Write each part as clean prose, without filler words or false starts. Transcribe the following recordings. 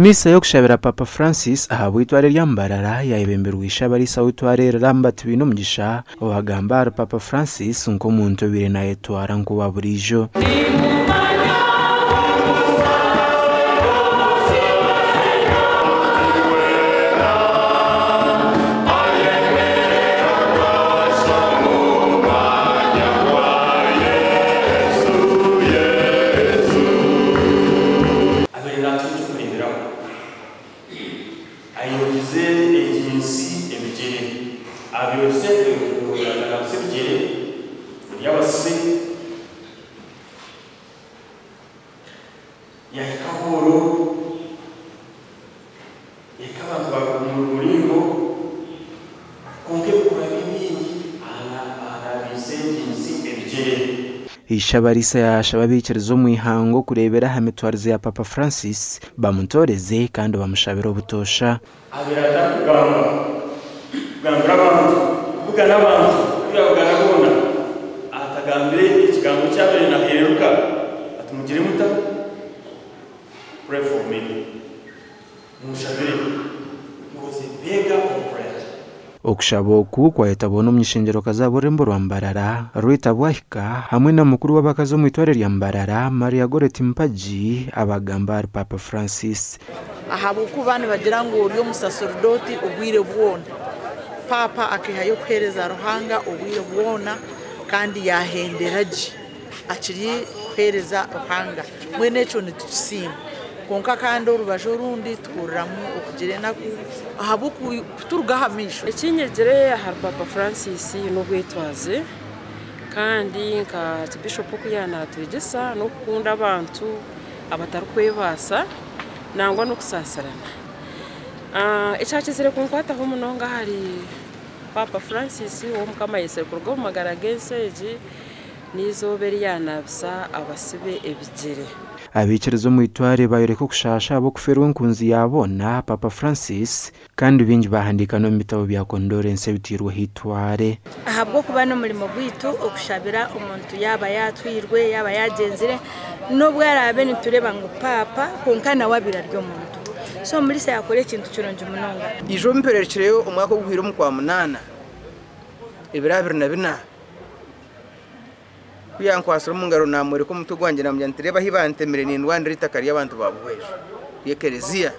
Misa yo kushabira Papa Francis ahabwitware ryambarara yayibemberwa ishabarisa witware Lambert Binomugisha obagamba Papa Francis nko muntu bire na etwara nkuba burijo Ishabarisa yashababikirizo mu ihango kurebera hamitwarize ya Papa Francis bamutoreze kandi bamushabira ubutosha abirata kugamba abantu kuvuga n'abantu kuyabugana bona atagambire ikigambo cyabere na heruka atumugire muta pray for me mushabire was a beggar of prayer okushaboku kwa etabona omnyishingiro kazabo rembo rwambarara Rita Bwahika hamwe na mukuru w'abakazo mu itware ryambarara Maria Goreti Mpaji abagamba Papa Francis ahabuku bane bagira ngo uriyo musaserdoti ubwire bwona Papa akihayo kwereza ruhanga ubwire bwona kandi yahenderaje akiri kwereza ruhanga mwene cyo nitusimba konka kandi urubajo rundi twuramu ukugirena ku ahabuku turugahamisho ikinyegere har Papa Francis no gwetwaze kandi nka bishop kuyana twegesa no kukunda abantu abatarukwebasa nangwa no kusasarana icakizire kunkwata ho munonga hari Papa Francis wo mukama yese kurgo magaragenseji nizoberi yanabsa abasibe ebigere abikirizo mu itware bayereko kushasha abo kuferwa nkunzi yabona Papa Francis kandi bingi bahandika no mitabo bya condolence bitirwa hitware ahabwo kuba no muri mugwitu okushabira umuntu yaba yatwirwe yaba yagenzire no bwarabe nitureba ngo Papa konkana wabira ryo muntu so muri se yakore ikintu kironje munonga ijo mpererekereyo umwaka guhira mu kwa munana ibirabira na bina kuyankwasira mungaro namure ko mutugwangira namyantireba hibantemere n'indwanda ritakari y'abantu babuhweje yekerezia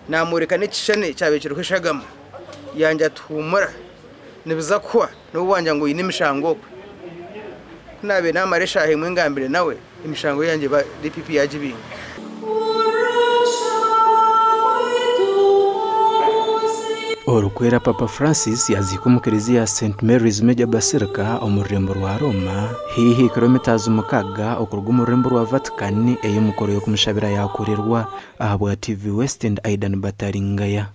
namure kane kishane cyabekero kwishagama yanja tuhumura nibiza kwa no wanja ngo yinimishango nabe namaresha hemwe ngambire nawe imishango yanje ba DPP yajibinga Orukwera Papa Francis yazikumukerezi ya St Mary's Major Basilica omurembo rwa Roma hihi kilometers mukaga okurwa umurembo rwa Vatican eyo mukoro yo kumushabira yakorerwa ahabwa TV West and Aidan Bataringaya